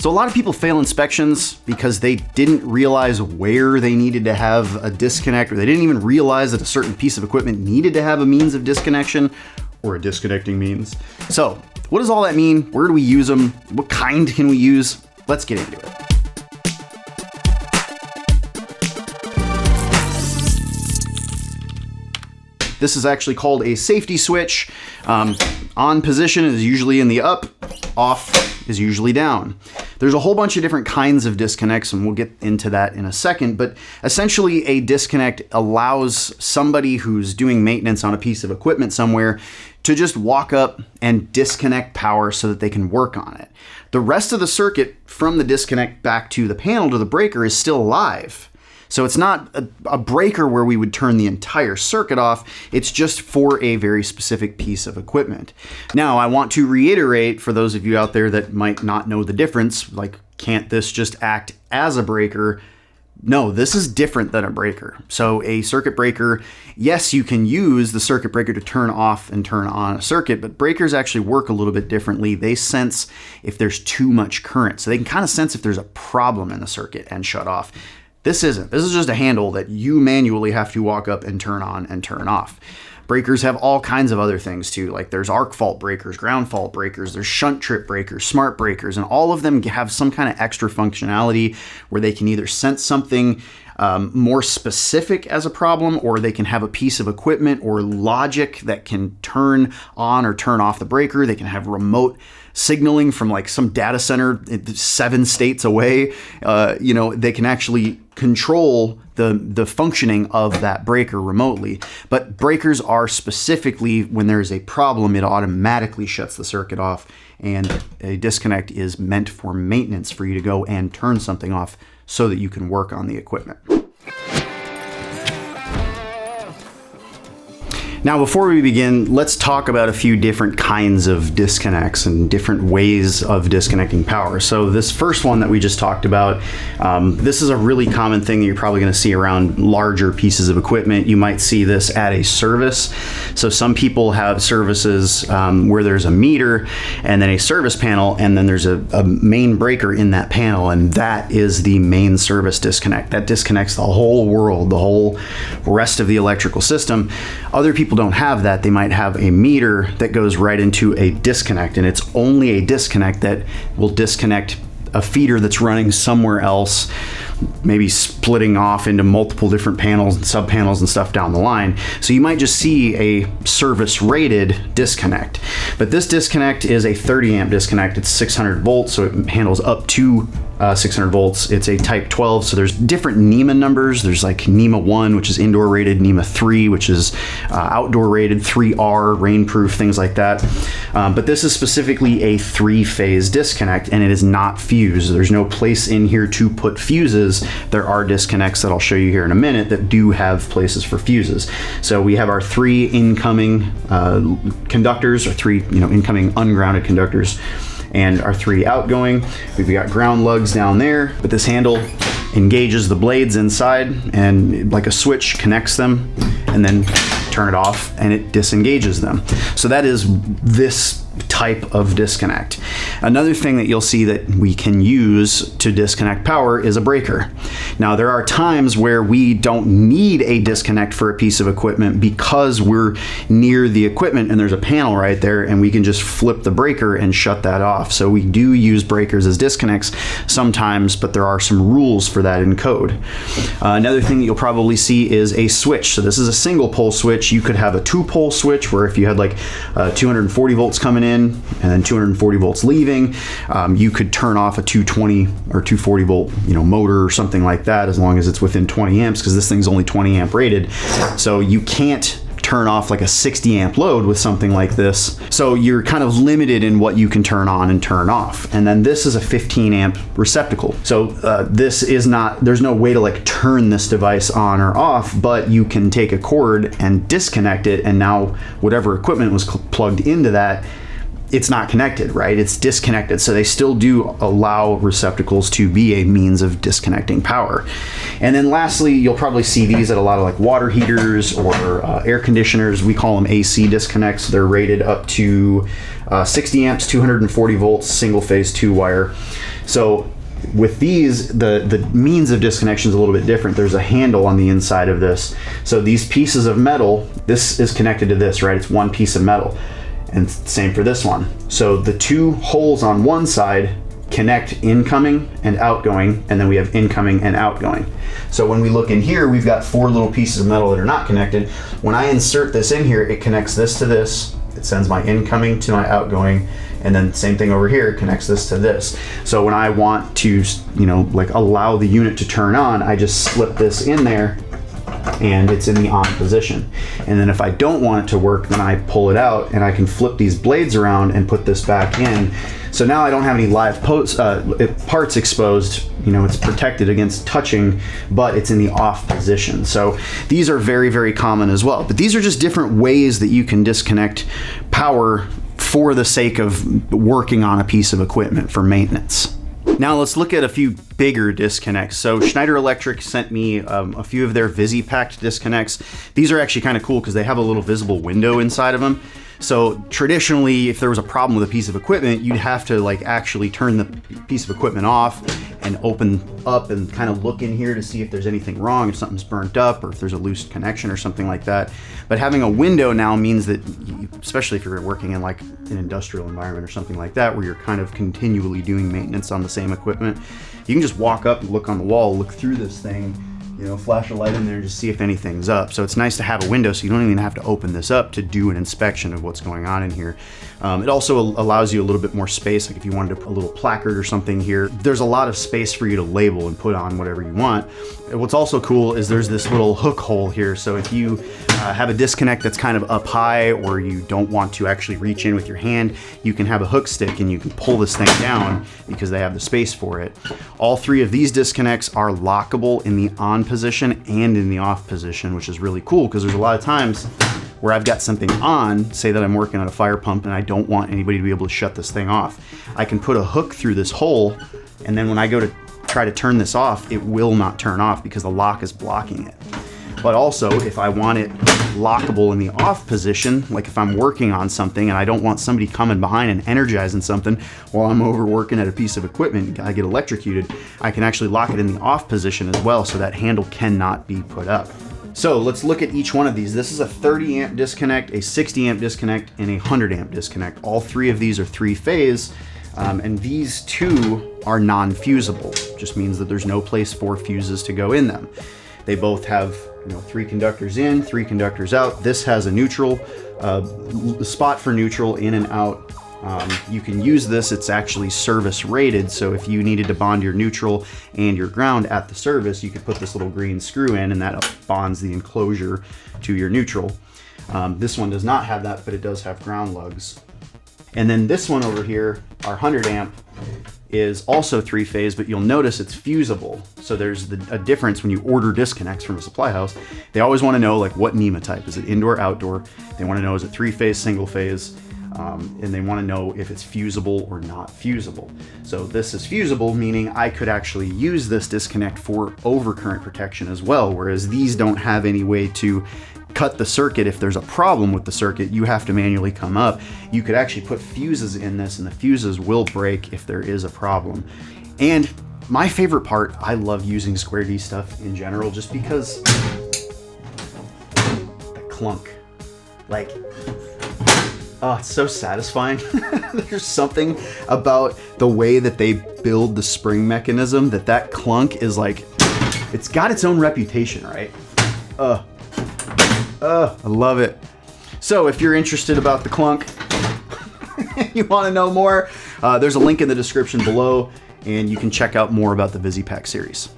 So a lot of people fail inspections because they didn't realize where they needed to have a disconnect, or they didn't even realize that a certain piece of equipment needed to have a means of disconnection or a disconnecting means. So what does all that mean? Where do we use them? What kind can we use? Let's get into it. This is actually called a safety switch. On position is usually in the up, off is usually down. There's a whole bunch of different kinds of disconnects, and we'll get into that in a second, but essentially a disconnect allows somebody who's doing maintenance on a piece of equipment somewhere to just walk up and disconnect power so that they can work on it. The rest of the circuit from the disconnect back to the panel to the breaker is still live. So it's not a breaker where we would turn the entire circuit off. It's just for a very specific piece of equipment. Now, I want to reiterate for those of you out there that might not know the difference, like, can't this just act as a breaker? No, this is different than a breaker. So a circuit breaker, yes, you can use the circuit breaker to turn off and turn on a circuit, but breakers actually work a little bit differently. They sense if there's too much current. So they can kind of sense if there's a problem in the circuit and shut off. This isn't. This is just a handle that you manually have to walk up and turn on and turn off. Breakers have all kinds of other things too, like there's arc fault breakers, ground fault breakers, there's shunt trip breakers, smart breakers, and all of them have some kind of extra functionality where they can either sense something more specific as a problem, or they can have a piece of equipment or logic that can turn on or turn off the breaker. They can have remote signaling from like some data center 7 states away. They can actually control the functioning of that breaker remotely. But breakers are specifically, when there's a problem, it automatically shuts the circuit off, and a disconnect is meant for maintenance, for you to go and turn something off so that you can work on the equipment. Now, before we begin, let's talk about a few different kinds of disconnects and different ways of disconnecting power. So this first one that we just talked about, this is a really common thing that you're probably going to see around larger pieces of equipment. You might see this at a service. So some people have services where there's a meter and then a service panel, and then there's a main breaker in that panel, and that is the main service disconnect. That disconnects the whole world, the whole rest of the electrical system. Other people don't have that. They might have a meter that goes right into a disconnect, and it's only a disconnect that will disconnect a feeder that's running somewhere else, maybe splitting off into multiple different panels and sub-panels and stuff down the line. So you might just see a service rated disconnect. But this disconnect is a 30 amp disconnect. It's 600 volts, so it handles up to 600 volts. It's a type 12, so there's different NEMA numbers. There's like NEMA 1, which is indoor rated, NEMA 3, which is outdoor rated, 3R, rainproof, things like that. But this is specifically a 3-phase disconnect, and it is not fused. There's no place in here to put fuses. There are disconnects that I'll show you here in a minute that do have places for fuses. So we have our 3 incoming conductors, or 3 incoming ungrounded conductors, and our 3 outgoing. We've got ground lugs down there, but this handle engages the blades inside and like a switch connects them, and then turn it off and it disengages them. So that is this type of disconnect. Another thing that you'll see that we can use to disconnect power is a breaker. Now, there are times where we don't need a disconnect for a piece of equipment because we're near the equipment and there's a panel right there, and we can just flip the breaker and shut that off. So we do use breakers as disconnects sometimes, but there are some rules for that in code. Another thing that you'll probably see is a switch. So this is a single pole switch. You could have a 2-pole switch where if you had like 240 volts coming in and then 240 volts leaving, you could turn off a 220 or 240 volt motor or something like that, as long as it's within 20 amps, because this thing's only 20 amp rated. So you can't turn off like a 60 amp load with something like this. So you're kind of limited in what you can turn on and turn off. And then this is a 15 amp receptacle. So this is not, there's no way to like turn this device on or off, but you can take a cord and disconnect it, and now whatever equipment was plugged into that, it's not connected, right? It's disconnected. So they still do allow receptacles to be a means of disconnecting power. And then lastly, you'll probably see these at a lot of like water heaters or air conditioners. We call them AC disconnects. They're rated up to 60 amps, 240 volts, single phase 2-wire. So with these, the means of disconnection is a little bit different. There's a handle on the inside of this. So these pieces of metal, this is connected to this, right? It's one piece of metal. And same for this one. So the two holes on one side connect incoming and outgoing, and then we have incoming and outgoing. So when we look in here, we've got 4 little pieces of metal that are not connected. When I insert this in here, it connects this to this. It sends my incoming to my outgoing, and then same thing over here, it connects this to this. So when I want to, like allow the unit to turn on, I just slip this in there and it's in the on position. And then if I don't want it to work, then I pull it out and I can flip these blades around and put this back in. So now I don't have any live parts exposed. It's protected against touching, but it's in the off position. So these are very, very common as well. But these are just different ways that you can disconnect power for the sake of working on a piece of equipment for maintenance. Now let's look at a few bigger disconnects. So Schneider Electric sent me a few of their VisiPacT disconnects. These are actually kind of cool because they have a little visible window inside of them. So traditionally, if there was a problem with a piece of equipment, you'd have to actually turn the piece of equipment off and open up and kind of look in here to see if there's anything wrong, if something's burnt up or if there's a loose connection or something like that. But having a window now means that, especially if you're working in an industrial environment or something like that, where you're kind of continually doing maintenance on the same equipment, you can just walk up and look on the wall, look through this thing, flash a light in there and just see if anything's up. So it's nice to have a window so you don't even have to open this up to do an inspection of what's going on in here. It also allows you a little bit more space, like if you wanted to put a little placard or something here, there's a lot of space for you to label and put on whatever you want. And what's also cool is there's this little hook hole here. So if you have a disconnect that's kind of up high, or you don't want to actually reach in with your hand, you can have a hook stick and you can pull this thing down because they have the space for it. All 3 of these disconnects are lockable in the on position and in the off position, which is really cool because there's a lot of times where I've got something on, say that I'm working on a fire pump and I don't want anybody to be able to shut this thing off. I can put a hook through this hole, and then when I go to try to turn this off, it will not turn off because the lock is blocking it. But also, if I want it lockable in the off position, like if I'm working on something and I don't want somebody coming behind and energizing something while I'm over working at a piece of equipment, I get electrocuted, I can actually lock it in the off position as well, so that handle cannot be put up. So let's look at each one of these. This is a 30 amp disconnect, a 60 amp disconnect, and a 100 amp disconnect. All 3 of these are 3-phase, and these 2 are non-fusible. Just means that there's no place for fuses to go in them. They both have 3 conductors in, 3 conductors out. This has a neutral, spot for neutral in and out. You can use this, it's actually service rated, so if you needed to bond your neutral and your ground at the service, you could put this little green screw in and that bonds the enclosure to your neutral. This one does not have that, but it does have ground lugs. And then this one over here, our 100 amp, is also 3-phase, but you'll notice it's fusible. So there's a difference when you order disconnects from a supply house. They always want to know what NEMA type. Is it indoor, outdoor? They want to know, is it 3-phase, single phase? And they want to know if it's fusible or not fusible. So this is fusible, meaning I could actually use this disconnect for overcurrent protection as well, whereas these don't have any way to cut the circuit. If there's a problem with the circuit, you have to manually come up. You could actually put fuses in this and the fuses will break if there is a problem. And my favorite part, I love using Square D stuff in general just because the clunk, oh, it's so satisfying. There's something about the way that they build the spring mechanism that clunk is it's got its own reputation, right? I love it. So if you're interested about the clunk, you want to know more, there's a link in the description below, and you can check out more about the VisiPacT series.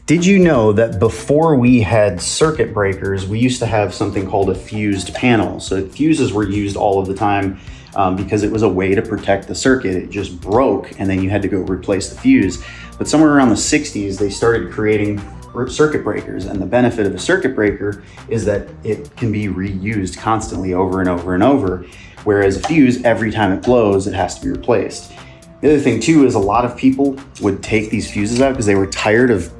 Did you know that before we had circuit breakers, we used to have something called a fused panel? So fuses were used all of the time because it was a way to protect the circuit. It just broke and then you had to go replace the fuse. But somewhere around the 60s, they started creating circuit breakers, and the benefit of a circuit breaker is that it can be reused constantly over and over and over, whereas a fuse, every time it blows, it has to be replaced. The other thing too is a lot of people would take these fuses out because they were tired of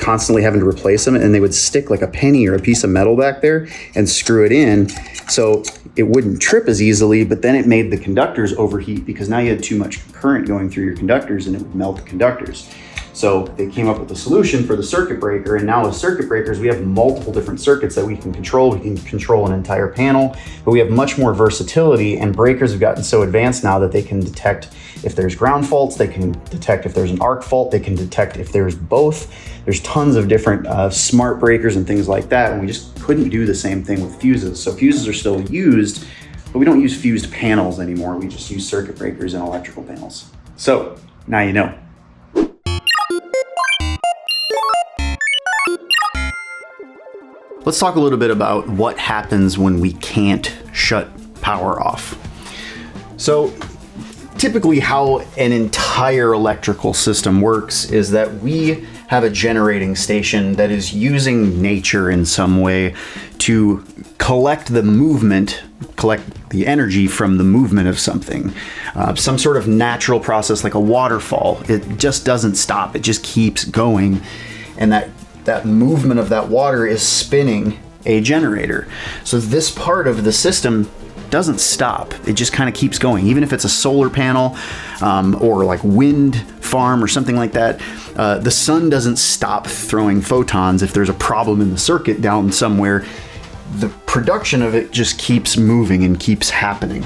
constantly having to replace them, and they would stick like a penny or a piece of metal back there and screw it in so it wouldn't trip as easily, but then it made the conductors overheat because now you had too much current going through your conductors and it would melt the conductors. So they came up with a solution for the circuit breaker, and now with circuit breakers, we have multiple different circuits that we can control. We can control an entire panel, but we have much more versatility, and breakers have gotten so advanced now that they can detect if there's ground faults, they can detect if there's an arc fault, they can detect if there's both. There's tons of different smart breakers and things like that, and we just couldn't do the same thing with fuses. So fuses are still used, but we don't use fused panels anymore. We just use circuit breakers and electrical panels. So now you know. Let's talk a little bit about what happens when we can't shut power off. So typically how an entire electrical system works is that we have a generating station that is using nature in some way to collect the energy from the movement of something. Some sort of natural process like a waterfall. It just doesn't stop, it just keeps going. And that movement of that water is spinning a generator. So this part of the system doesn't stop. It just kind of keeps going. Even if it's a solar panel or like wind farm or something like that, the sun doesn't stop throwing photons if there's a problem in the circuit down somewhere. The production of it just keeps moving and keeps happening.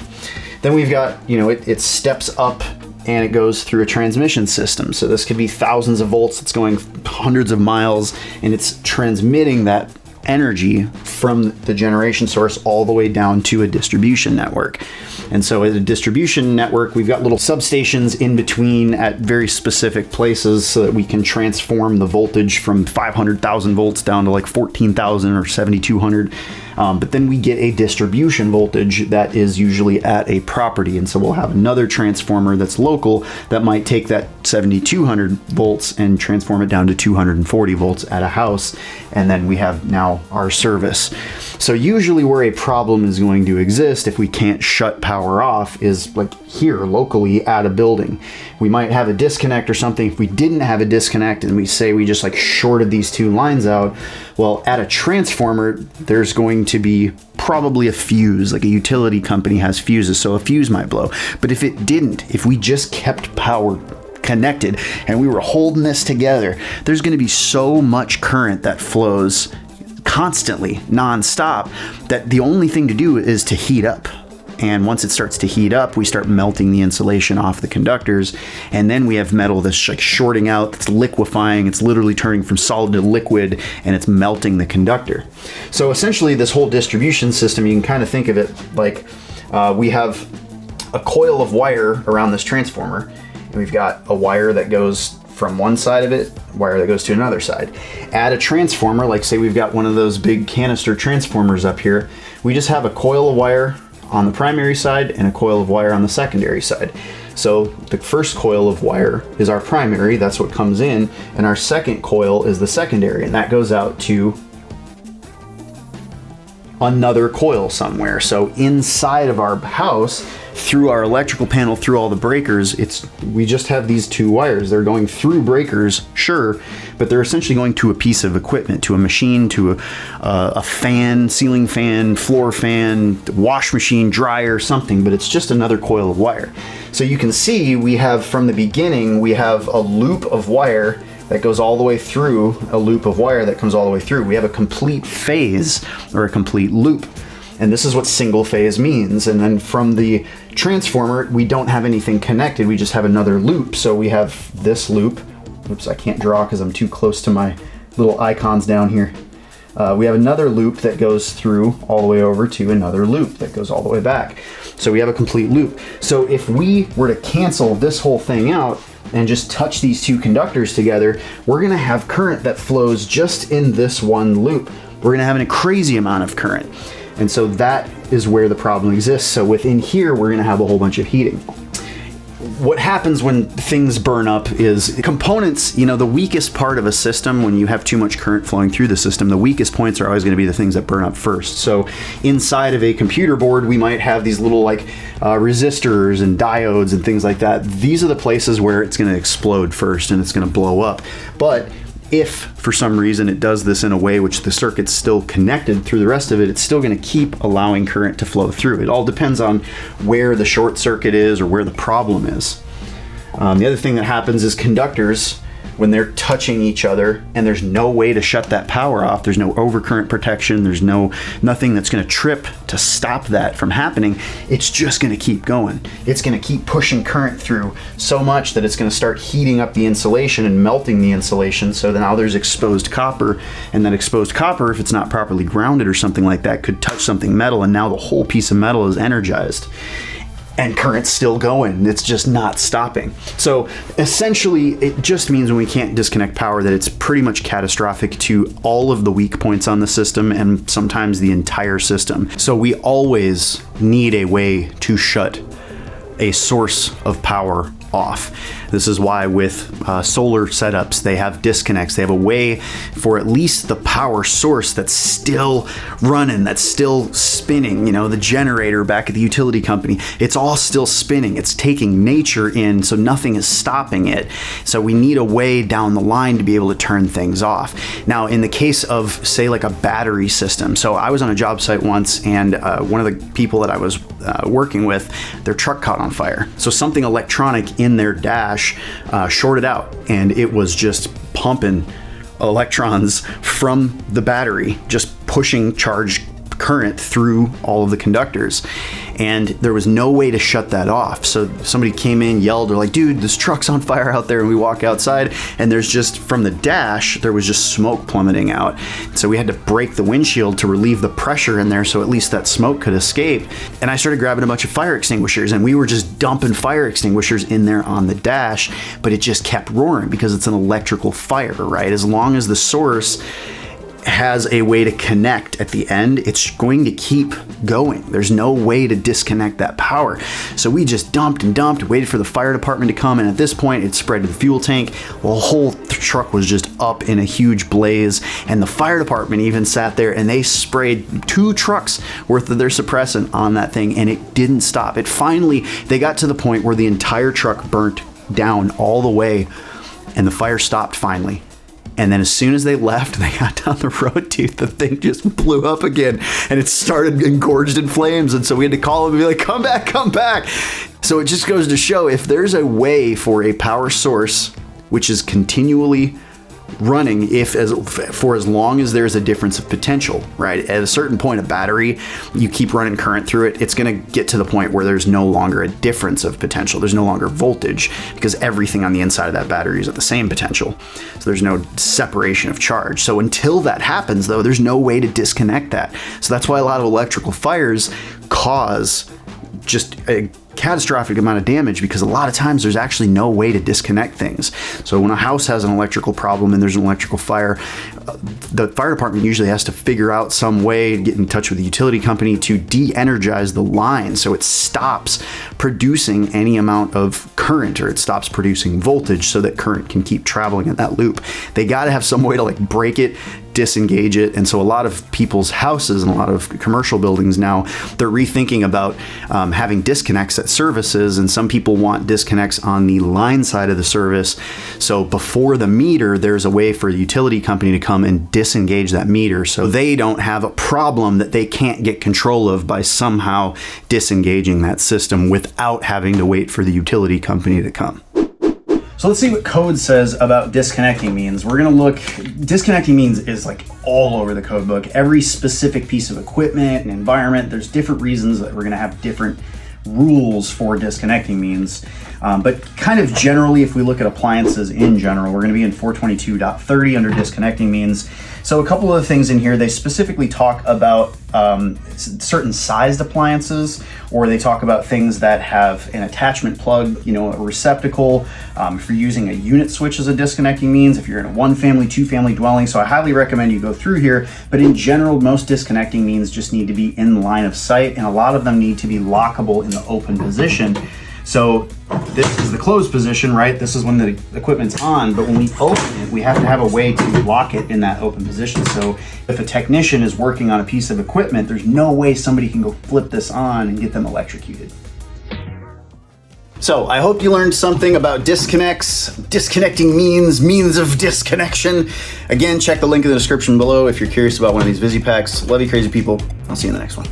Then we've got, it steps up and it goes through a transmission system. So this could be thousands of volts. It's going hundreds of miles, and it's transmitting that energy from the generation source all the way down to a distribution network. And so at a distribution network, we've got little substations in between at very specific places so that we can transform the voltage from 500,000 volts down to like 14,000 or 7,200. But then we get a distribution voltage that is usually at a property. And so we'll have another transformer that's local that might take that 7,200 volts and transform it down to 240 volts at a house. And then we have now our service. So usually where a problem is going to exist if we can't shut power off is like here locally at a building. We might have a disconnect or something. If we didn't have a disconnect and we say we just like shorted these two lines out, well, at a transformer, there's going to be probably a fuse, like a utility company has fuses, so a fuse might blow. But if it didn't, if we just kept power connected and we were holding this together, there's going to be so much current that flows constantly, nonstop, that the only thing to do is to heat up. And once it starts to heat up, we start melting the insulation off the conductors. And then we have metal that's like shorting out, that's liquefying. It's literally turning from solid to liquid, and it's melting the conductor. So essentially this whole distribution system, you can kind of think of it like we have a coil of wire around this transformer, and we've got a wire that goes from one side of it, wire that goes to another side. Add a transformer, like say we've got one of those big canister transformers up here. We just have a coil of wire on the primary side and a coil of wire on the secondary side. So the first coil of wire is our primary, that's what comes in, and our second coil is the secondary, and that goes out to another coil somewhere. So inside of our house, through our electrical panel, through all the breakers, we just have these two wires. They're going through breakers, sure, but they're essentially going to a piece of equipment, to a machine, to a fan, ceiling fan, floor fan, wash machine, dryer, something, but it's just another coil of wire. So you can see we have, from the beginning, we have a loop of wire that goes all the way through, a loop of wire that comes all the way through. We have a complete phase, or a complete loop. And this is what single phase means. And then from the transformer, we don't have anything connected, we just have another loop. So we have this loop. Oops, I can't draw because I'm too close to my little icons down here. We have another loop that goes through all the way over to another loop that goes all the way back. So we have a complete loop. So if we were to cancel this whole thing out, and just touch these two conductors together, we're gonna have current that flows just in this one loop. We're gonna have a crazy amount of current. And so that is where the problem exists. So within here, we're gonna have a whole bunch of heating. What happens when things burn up is components, you know, the weakest part of a system, when you have too much current flowing through the system, the weakest points are always going to be the things that burn up first. So inside of a computer board, we might have these little like resistors and diodes and things like that. These are the places where it's going to explode first and it's going to blow up. But if for some reason it does this in a way which the circuit's still connected through the rest of it, it's still going to keep allowing current to flow through. It all depends on where the short circuit is or where the problem is. The other thing that happens is conductors, when they're touching each other and there's no way to shut that power off, there's no overcurrent protection, there's nothing that's going to trip to stop that from happening, it's just going to keep going. It's going to keep pushing current through so much that it's going to start heating up the insulation and melting the insulation, so now there's exposed copper, and that exposed copper, if it's not properly grounded or something like that, could touch something metal, and now the whole piece of metal is energized. And current's still going. It's just not stopping. So essentially, it just means when we can't disconnect power that it's pretty much catastrophic to all of the weak points on the system and sometimes the entire system. So we always need a way to shut a source of power off. This is why with solar setups, they have disconnects. They have a way for at least the power source that's still running, that's still spinning. You know, the generator back at the utility company, it's all still spinning. It's taking nature in, so nothing is stopping it. So we need a way down the line to be able to turn things off. Now, in the case of, say, like a battery system. So I was on a job site once, and one of the people that I was working with, their truck caught on fire. So something electronic in their dash shorted out, and it was just pumping electrons from the battery, just pushing charged current through all of the conductors, and there was no way to shut that off. So somebody came in, yelled, they're like, dude, this truck's on fire out there. And we walk outside, and there's just, from the dash, there was just smoke plummeting out. So we had to break the windshield to relieve the pressure in there so at least that smoke could escape. And I started grabbing a bunch of fire extinguishers, and we were just dumping fire extinguishers in there on the dash, but it just kept roaring because it's an electrical fire, right? As long as the source has a way to connect at the end, it's going to keep going. There's no way to disconnect that power. So we just dumped and dumped, waited for the fire department to come, and at this point it spread to the fuel tank. The whole truck was just up in a huge blaze, and the fire department even sat there and they sprayed 2 trucks worth of their suppressant on that thing, and it didn't stop. They got to the point where the entire truck burnt down all the way, and the fire stopped finally. And then as soon as they left, they got down the road, dude, the thing just blew up again, and it started engorged in flames. And so we had to call them and be like, come back, come back. So it just goes to show, if there's a way for a power source which is continually running for as long as there's a difference of potential, right? At a certain point, a battery, you keep running current through it, it's going to get to the point where there's no longer a difference of potential. There's no longer voltage, because everything on the inside of that battery is at the same potential. So there's no separation of charge. So until that happens, though, there's no way to disconnect that. So that's why a lot of electrical fires cause just a catastrophic amount of damage, because a lot of times there's actually no way to disconnect things. So when a house has an electrical problem and there's an electrical fire, the fire department usually has to figure out some way to get in touch with the utility company to de-energize the line so it stops producing any amount of current, or it stops producing voltage so that current can keep traveling in that loop. They got to have some way to like break it, disengage it. And so a lot of people's houses and a lot of commercial buildings now, they're rethinking about having disconnects at services, and some people want disconnects on the line side of the service. So before the meter, there's a way for the utility company to come and disengage that meter so they don't have a problem that they can't get control of by somehow disengaging that system without having to wait for the utility company to come. So let's see what code says about disconnecting means. We're going to look, disconnecting means is like all over the code book. Every specific piece of equipment and environment, there's different reasons that we're going to have different rules for disconnecting means. But kind of generally, if we look at appliances in general, we're going to be in 422.30 under disconnecting means. So a couple of the things in here, they specifically talk about certain sized appliances, or they talk about things that have an attachment plug, you know, a receptacle. If you're using a unit switch as a disconnecting means, if you're in a 1-family, 2-family dwelling. So I highly recommend you go through here. But in general, most disconnecting means just need to be in line of sight, and a lot of them need to be lockable in the open position. So this is the closed position, right? This is when the equipment's on, but when we open it, we have to have a way to lock it in that open position. So if a technician is working on a piece of equipment, there's no way somebody can go flip this on and get them electrocuted. So I hope you learned something about disconnects, disconnecting means of disconnection. Again, check the link in the description below if you're curious about one of these VisiPacTs. Love you, crazy people. I'll see you in the next one.